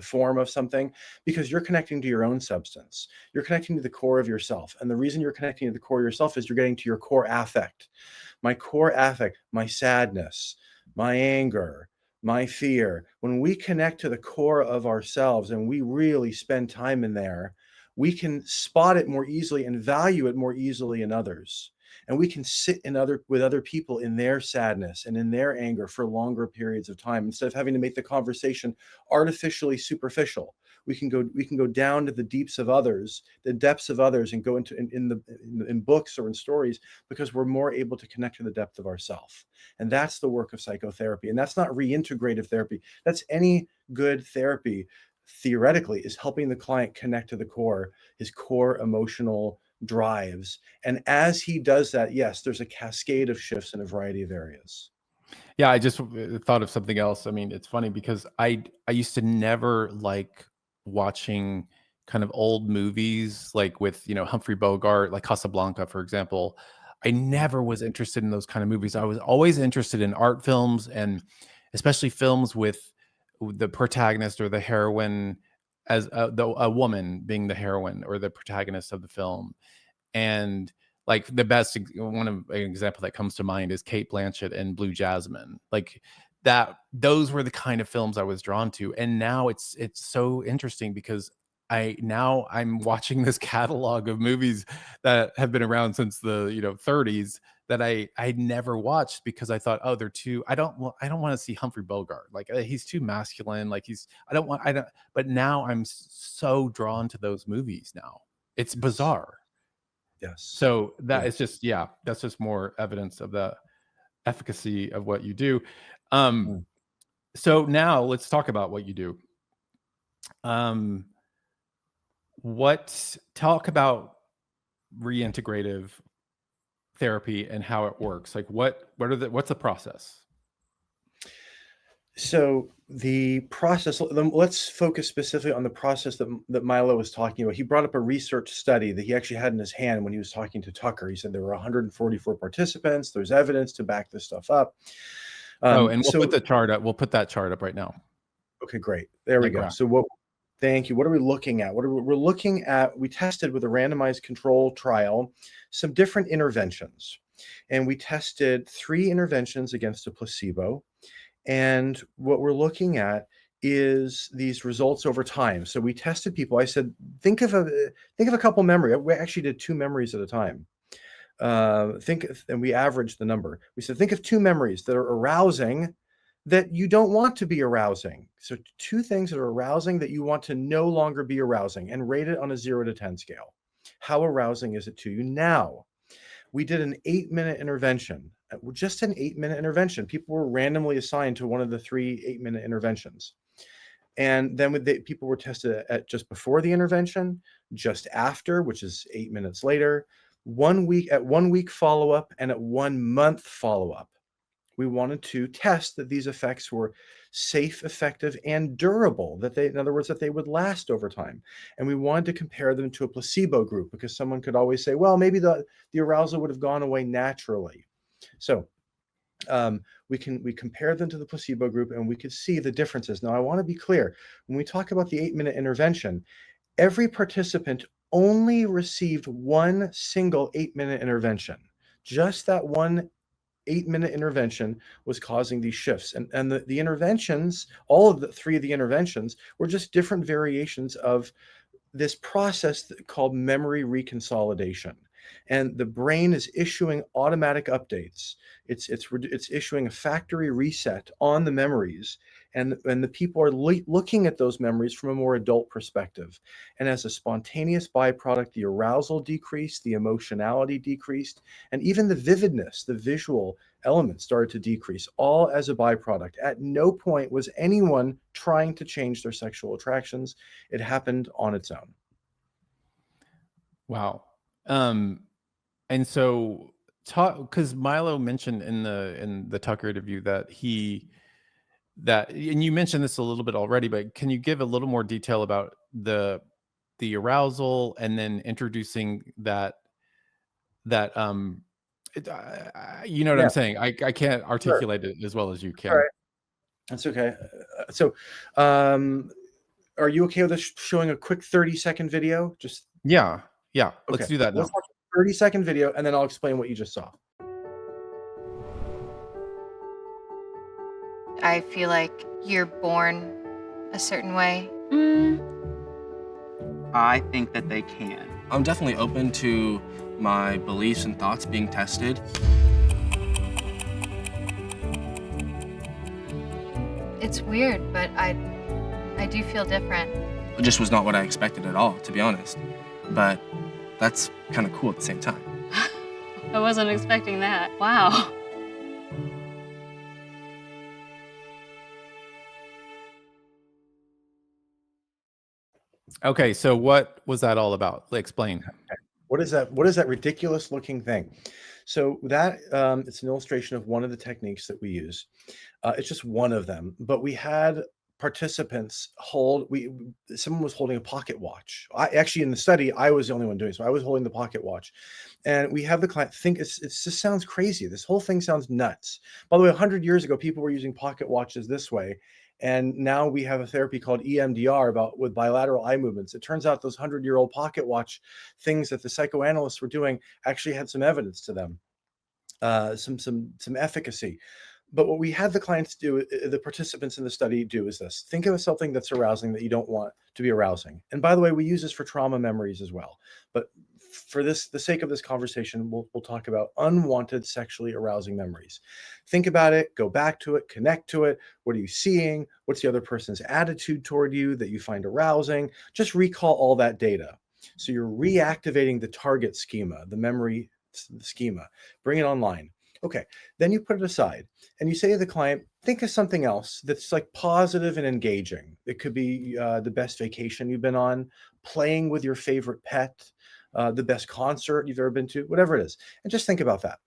form of something? Because you're connecting to your own substance. You're connecting to the core of yourself. And the reason you're connecting to the core of yourself is you're getting to your core affect. My core affect, my sadness, my anger, my fear. When we connect to the core of ourselves and we really spend time in there, we can spot it more easily and value it more easily in others. And we can sit with other people in their sadness and in their anger for longer periods of time instead of having to make the conversation artificially superficial. We can go down to the deeps of others, the depths of others, and go into in books or in stories, because we're more able to connect to the depth of ourself. And that's the work of psychotherapy. And that's not reintegrative therapy. That's any good therapy, theoretically, is helping the client connect to the core, his core emotional drives. And as he does that, yes, there's a cascade of shifts in a variety of areas. Yeah, I just thought of something else. I mean, it's funny because I used to never like watching kind of old movies like with, Humphrey Bogart, like Casablanca, for example. I never was interested in those kind of movies. I was always interested in art films, and especially films with the protagonist or the heroine as a woman being the heroine or the protagonist of the film. And like the best one of an example that comes to mind is Kate Blanchett and Blue Jasmine. Like that, those were the kind of films I was drawn to. And now it's so interesting because I'm watching this catalog of movies that have been around since the 30s that I never watched because I thought, oh, they're too, I don't want to see Humphrey Bogart, like he's too masculine, like he's I don't, but now I'm so drawn to those movies now. It's Yes. bizarre. Yes. So that Yeah. is just, yeah, that's just more evidence of the efficacy of what you do. Um, Mm. so now let's talk about what you do. Um, talk about reintegrative therapy and how it works. Like what's the process? So the process, let's focus specifically on the process that Milo was talking about. He brought up a research study that he actually had in his hand when he was talking to Tucker. He said there were 144 participants. There's evidence to back this stuff up. Oh, and we'll put So, the chart up. We'll put that chart up right now. okay, great. There we That go. graph. So thank you. What are we looking at? We're looking at, we tested with a randomized control trial, some different interventions. And we tested 3 interventions against a placebo. And what we're looking at is these results over time. So we tested people. I said, think of a couple memory. We actually did 2 memories at a time. And we averaged the number. We said, think of 2 memories that are arousing that you don't want to be arousing. So 2 things that are arousing that you want to no longer be arousing, and rate it on a 0 to 10 scale. How arousing is it to you now? We did an 8-minute intervention, just an 8-minute intervention. People were randomly assigned to one of the 3 8-minute interventions. And then people were tested at just before the intervention, just after, which is 8 minutes later, 1 week follow-up, and at 1 month follow-up. We wanted to test that these effects were safe, effective, and durable, in other words, that they would last over time. And we wanted to compare them to a placebo group, because someone could always say, well, maybe the arousal would have gone away naturally. So We compared them to the placebo group, and we could see the differences. Now, I want to be clear. When we talk about the 8-minute intervention, every participant only received one single 8-minute intervention. Just that one 8-minute intervention was causing these shifts. And the interventions, all of the 3 of the interventions, were just different variations of this process called memory reconsolidation. And the brain is issuing automatic updates. It's issuing a factory reset on the memories, and the people are looking at those memories from a more adult perspective. And as a spontaneous byproduct, the arousal decreased, the emotionality decreased, and even the vividness, the visual elements started to decrease, all as a byproduct. At no point was anyone trying to change their sexual attractions. It happened on its own. Wow. And so talk, because Milo mentioned in the Tucker interview that and you mentioned this a little bit already, but can you give a little more detail about the arousal and then introducing that you know what Yeah, I'm saying? I can't sure. articulate it as well as you All can. right. That's okay. So, um, are you okay with us showing a quick 30-second video? Just Yeah. Yeah. okay. Let's do that Let's now. watch a 30-second video, and then I'll explain what you just saw. I feel like you're born a certain way. I think that they can. I'm definitely open to my beliefs and thoughts being tested. It's weird, but I do feel different. It just was not what I expected at all, to be honest. But that's kind of cool at the same time. I wasn't expecting that. Wow. Okay. So what was that all about? Explain. What is that? What is that ridiculous looking thing? So that it's an illustration of one of the techniques that we use. It's just one of them, but we had participants hold. Someone was holding a pocket watch. I actually, in the study, I was the only one doing so. I was holding the pocket watch, and we have the client think it just sounds crazy. This whole thing sounds nuts. By the way, 100 years ago, people were using pocket watches this way. And now we have a therapy called EMDR with bilateral eye movements. It turns out those 100-year-old pocket watch things that the psychoanalysts were doing actually had some evidence to them, some efficacy. But what we had the clients do, the participants in the study do, is this: think of something that's arousing that you don't want to be arousing. And by the way, we use this for trauma memories as well. But for the sake of this conversation, we'll talk about unwanted sexually arousing memories. Think about it, go back to it, connect to it. What are you seeing? What's the other person's attitude toward you that you find arousing? Just recall all that data. So you're reactivating the target schema, the memory schema. Bring it online. Okay, then you put it aside and you say to the client, think of something else that's like positive and engaging. It could be the best vacation you've been on, playing with your favorite pet, the best concert you've ever been to, whatever it is. And just think about that.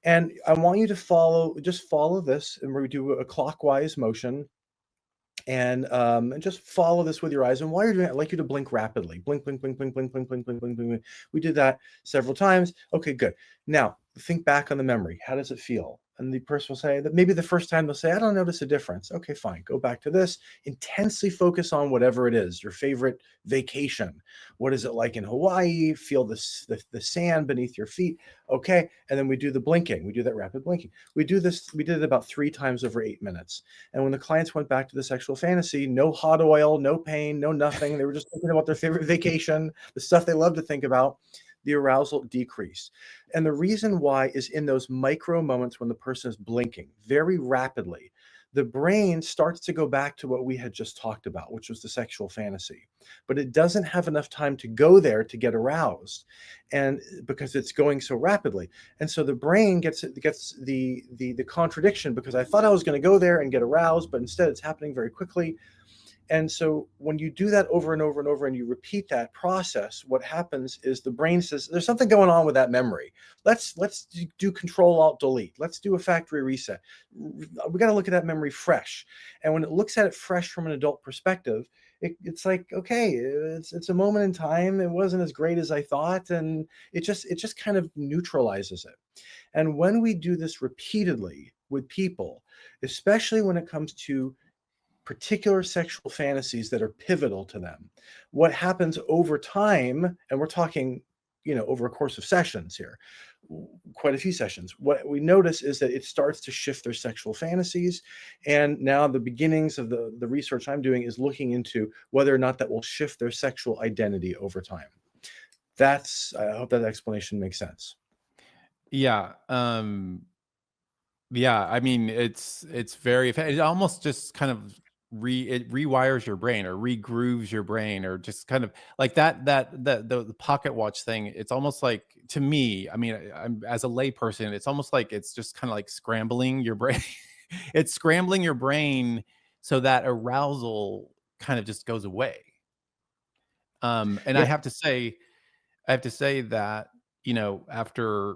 And I want you to just follow this, and we do a clockwise motion. And just follow this with your eyes. And while you're doing it, I'd like you to blink rapidly. Blink, blink, blink, blink, blink, blink, blink, blink, blink, blink. We did that several times. Okay, good. Now, think back on the memory. How does it feel? And the person will say that maybe the first time they'll say, I don't notice a difference. Okay, fine. Go back to this. Intensely focus on whatever it is, your favorite vacation. What is it like in Hawaii? Feel the sand beneath your feet. Okay. And then we do the blinking. We do that rapid blinking. We did it about 3 times over 8 minutes. And when the clients went back to the sexual fantasy, no hot oil, no pain, no nothing. They were just thinking about their favorite vacation, the stuff they love to think about. The arousal decreased. And the reason why is in those micro moments when the person is blinking very rapidly, the brain starts to go back to what we had just talked about, which was the sexual fantasy. But it doesn't have enough time to go there to get aroused, and because it's going so rapidly. And so the brain gets the contradiction, because I thought I was going to go there and get aroused, but instead it's happening very quickly. And so when you do that over and over and over and you repeat that process, what happens is the brain says, there's something going on with that memory. Let's do Control Alt Delete. Let's do a factory reset. We got to look at that memory fresh. And when it looks at it fresh from an adult perspective, it's like, okay, it's a moment in time. It wasn't as great as I thought. And it just kind of neutralizes it. And when we do this repeatedly, with people, especially when it comes to particular sexual fantasies that are pivotal to them. What happens over time, and we're talking, over a course of sessions here, quite a few sessions, what we notice is that it starts to shift their sexual fantasies. And now the beginnings of the research I'm doing is looking into whether or not that will shift their sexual identity over time. I hope that explanation makes sense. Yeah. Yeah, I mean, it's very it almost just kind of it rewires your brain or regrooves your brain, or just kind of like the pocket watch thing. It's almost like, to me, I mean, I'm as a layperson, it's almost like it's just kind of like scrambling your brain. It's scrambling your brain so that arousal kind of just goes away. And Yeah. I have to say that, after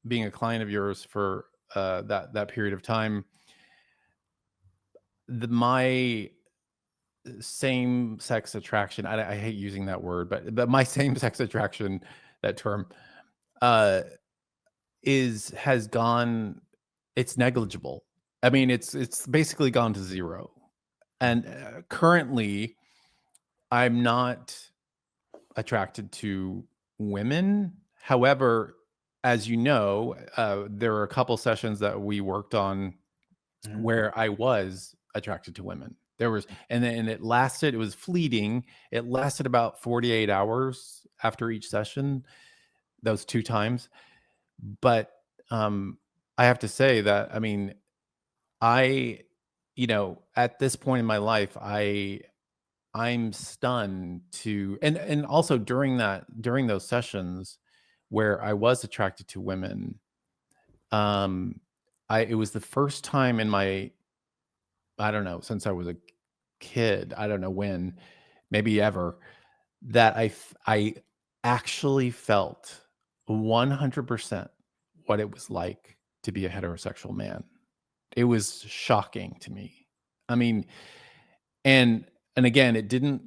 being a client of yours for that period of time, my same sex attraction, I hate using that word, but my same sex attraction, that term, uh has gone, it's negligible. I mean, it's basically gone to zero. And currently I'm not attracted to women. However, as you know, there were a couple sessions that we worked on Mhm. where I was attracted to women. There was, and then it lasted, it was fleeting. It lasted about 48 hours after each session, those 2 times. But, I have to say that, I mean, I, at this point in my life, I'm stunned to, and also during those sessions where I was attracted to women, um, it was the first time in my, I don't know, since I was a kid, I don't know when, maybe ever, that I actually felt 100% what it was like to be a heterosexual man. It was shocking to me. I mean, and again, it didn't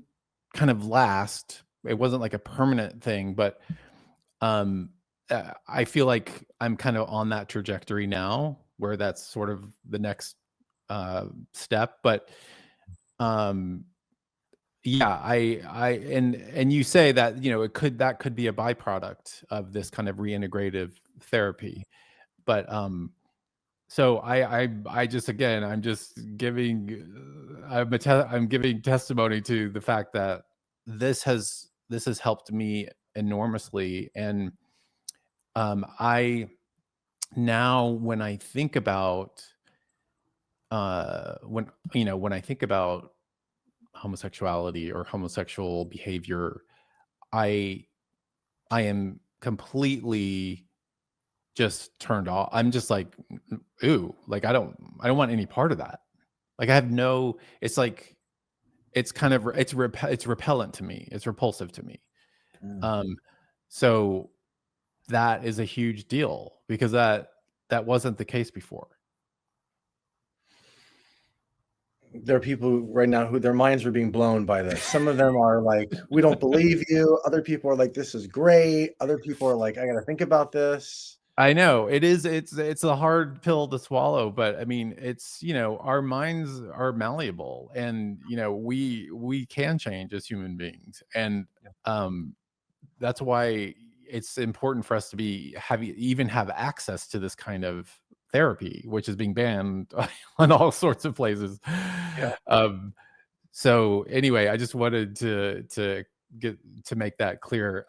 kind of last. It wasn't like a permanent thing, but um I feel like I'm kind of on that trajectory now where that's sort of the next step. But um yeah, and you say that, that could be a byproduct of this kind of reintegrative therapy. But so I just, again, I'm just giving I'm giving testimony to the fact that this has helped me enormously. And I now, when I think about when I think about homosexuality or homosexual behavior, I I am completely just turned off. I'm just like, ooh, like I don't want any part of that. Like I have no, it's like, it's kind of, it's repellent to me. It's repulsive to me. Mm. Um, so that is a huge deal because that wasn't the case before. There are people right now who their minds are being blown by this. Some of them are like, "We don't believe you." Other people are like, "This is great." Other people are like, "I gotta think about this." I know it is. It's a hard pill to swallow, but I mean, it's, our minds are malleable, and we can change as human beings, and um, that's why it's important for us to even have access to this kind of therapy, which is being banned on all sorts of places. Yeah. Um, so anyway, I just wanted to get to make that clear.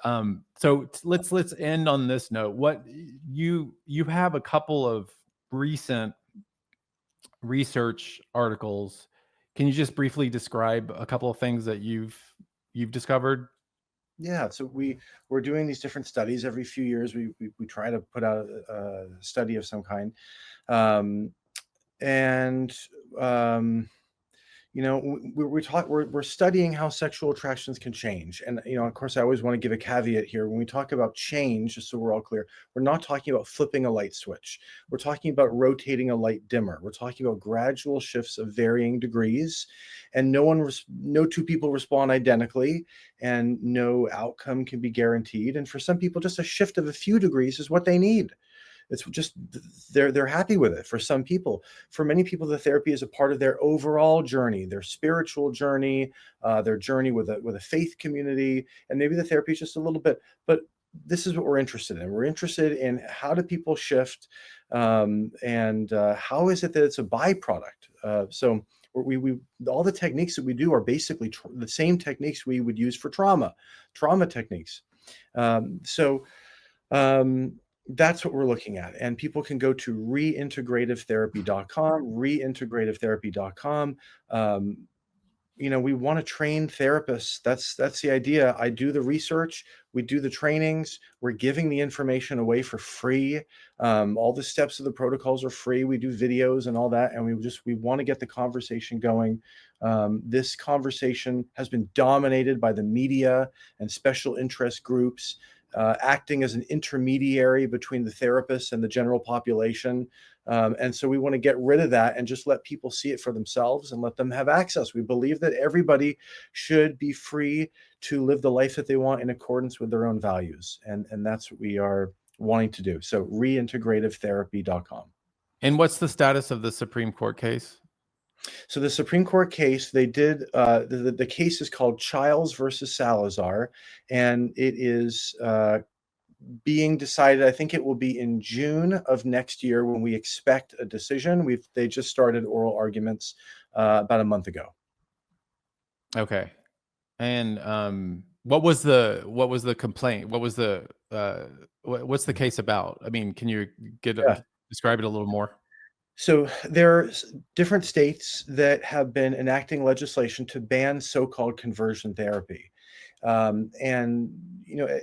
So let's end on this note. What you have a couple of recent research articles. Can you just briefly describe a couple of things that you've discovered? Yeah, so we're doing these different studies every few years. We try to put out a study of some kind, um, and um, we're studying how sexual attractions can change. And of course, I always want to give a caveat here when we talk about change, just so we're all clear. We're not talking about flipping a light switch. We're talking about rotating a light dimmer. We're talking about gradual shifts of varying degrees, and no two people respond identically, and no outcome can be guaranteed. And for some people, just a shift of a few degrees is what they need. It's just they're happy with it. For some people, for many people, the therapy is a part of their overall journey, their spiritual journey, their journey with a faith community, and maybe the therapy is just a little bit. But this is what we're interested in. We're interested in how do people shift, and how is it that it's a byproduct. So we all the techniques that we do are basically the same techniques we would use for trauma techniques. So that's what we're looking at. And people can go to reintegrativetherapy.com. We want to train therapists. That's the idea. I do the research, we do the trainings, we're giving the information away for free. All the steps of the protocols are free. We do videos and all that, and we want to get the conversation going. This conversation has been dominated by the media and special interest groups, acting as an intermediary between the therapists and the general population. And so we want to get rid of that and just let people see it for themselves and let them have access. We believe that everybody should be free to live the life that they want in accordance with their own values. And that's what we are wanting to do. So reintegrativetherapy.com. And what's the status of the Supreme Court case? So the Supreme Court case, they did, the case is called Childs versus Salazar, and it is being decided. I think it will be in June of next year when we expect a decision. They just started oral arguments about a month ago. Okay. And what was the complaint? What's the case about? I mean, can you describe it a little more? So there are different states that have been enacting legislation to ban so-called conversion therapy. And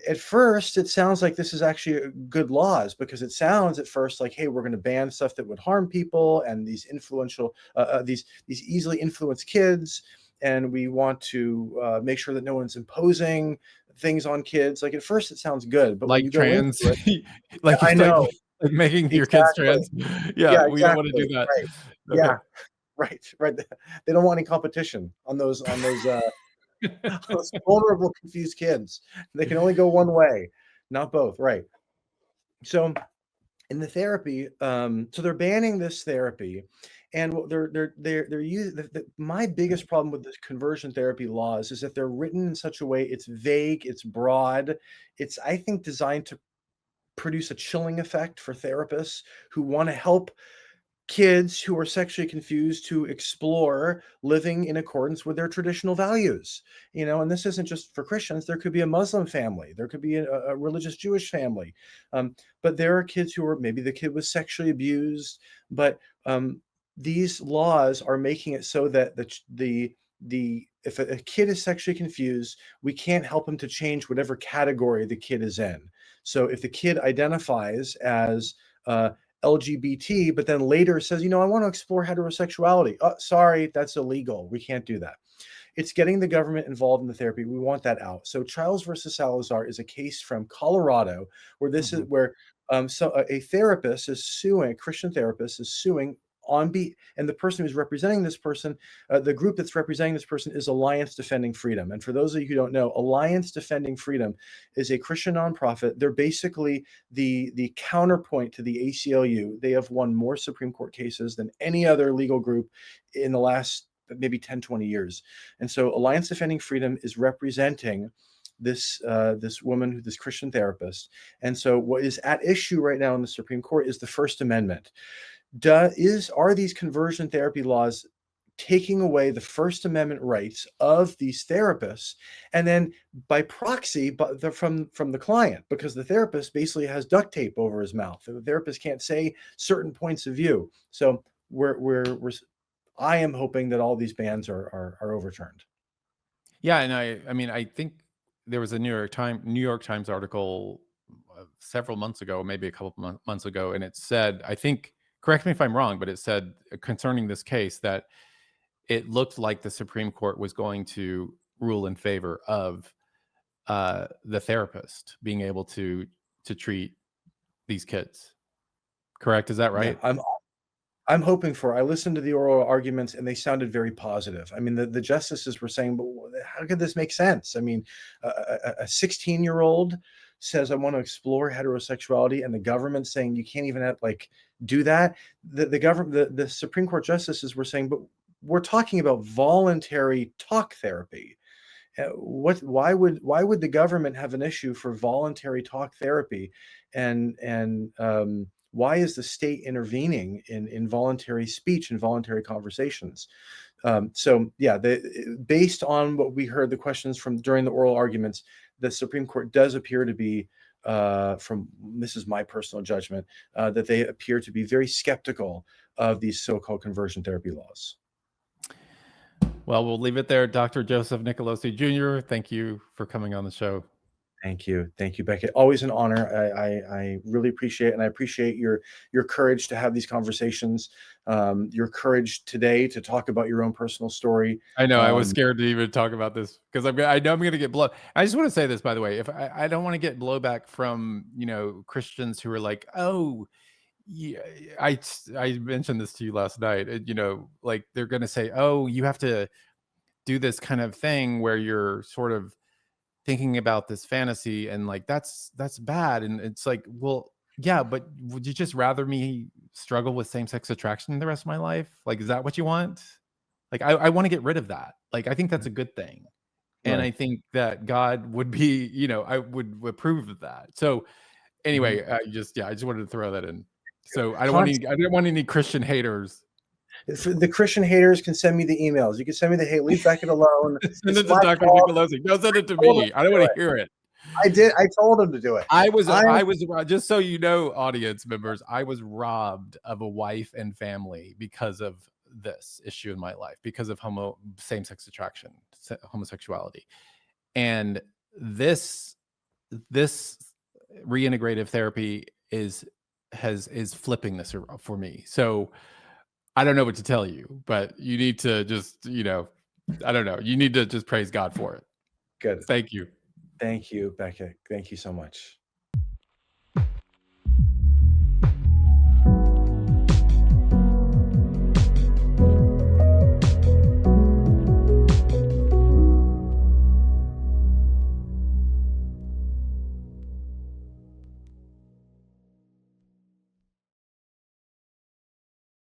at first it sounds like this is actually good laws, because it sounds at first like, hey, we're going to ban stuff that would harm people and these influential, these easily influenced kids, and we want to make sure that no one's imposing things on kids. Like at first it sounds good, but like when you trans, go into it, like I know like making your kids trans. Yeah, we don't want to do that. Right. Okay. Yeah, right. They don't want any competition on those those vulnerable, confused kids. They can only go one way, not both. Right. So in the therapy, so they're banning this therapy, and what they're using. My biggest problem with the conversion therapy laws is that they're written in such a way it's vague, it's broad, it's, I think, designed to produce a chilling effect for therapists who want to help kids who are sexually confused to explore living in accordance with their traditional values. And this isn't just for Christians. There could be a Muslim family, there could be a religious Jewish family, but there are kids who are, maybe the kid was sexually abused, but these laws are making it so that if a kid is sexually confused, we can't help him to change whatever category the kid is in. So if the kid identifies as LGBT, but then later says, I want to explore heterosexuality. Oh, sorry, that's illegal. We can't do that. It's getting the government involved in the therapy. We want that out. So Childs versus Salazar is a case from Colorado where this is where a therapist is suing, a Christian therapist is suing and the person who's representing this person, the group that's representing this person, is Alliance Defending Freedom. And for those of you who don't know, Alliance Defending Freedom is a Christian nonprofit. They're basically the counterpoint to the ACLU. They have won more Supreme Court cases than any other legal group in the last maybe 10, 20 years. And so Alliance Defending Freedom is representing this woman, this Christian therapist. And so what is at issue right now in the Supreme Court is the First Amendment. Are these conversion therapy laws taking away the First Amendment rights of these therapists, and then by proxy, from the client, because the therapist basically has duct tape over his mouth. The therapist can't say certain points of view. So I am hoping that all these bans are overturned. Yeah, and I think there was a New York Times article several months ago, maybe a couple months ago, and it said, I think, correct me if I'm wrong, but it said concerning this case that it looked like the Supreme Court was going to rule in favor of the therapist being able to treat these kids. Correct? Is that right? Yeah, I'm hoping for. I listened to the oral arguments and they sounded very positive. I mean, the justices were saying, but how could this make sense? I mean, a 16-year-old says, I want to explore heterosexuality, and the government saying you can't even do that. The government, the Supreme Court justices were saying, but we're talking about voluntary talk therapy. Why would the government have an issue for voluntary talk therapy, and why is the state intervening in voluntary speech and voluntary conversations? So yeah, based on what we heard, the questions from during the oral arguments, the Supreme Court does appear to be, this is my personal judgment, that they appear to be very skeptical of these so-called conversion therapy laws. Well, we'll leave it there. Dr. Joseph Nicolosi Jr., thank you for coming on the show. Thank you, Becket. Always an honor. I really appreciate it, and I appreciate your courage to have these conversations. Your courage today to talk about your own personal story. I know I was scared to even talk about this because I know I'm going to get blow. I just want to say this, by the way, if I don't want to get blowback from Christians who are like, oh, yeah, I mentioned this to you last night. Like they're going to say, oh, you have to do this kind of thing where you're sort of thinking about this fantasy and like that's bad. And it's like, well, yeah, but would you just rather me struggle with same-sex attraction the rest of my life? Like, is that what you want? Like, I want to get rid of that. Like, I think that's a good thing. And Right. I think that God would be, I would approve of that. So anyway, I just wanted to throw that in. So I didn't want any Christian haters. The Christian haters can send me the emails. You can send me the hate. Leave Becket alone. Send it to Dr. Nicolosi. Don't send it to me. I don't want to hear it. I did. I told him to do it. I was just so you know, audience members, I was robbed of a wife and family because of this issue in my life, because of same-sex attraction, homosexuality. And this reintegrative therapy is flipping this for me. So I don't know what to tell you, but you need to just, I don't know. You need to just praise God for it. Good. Thank you. Thank you, Becket. Thank you so much.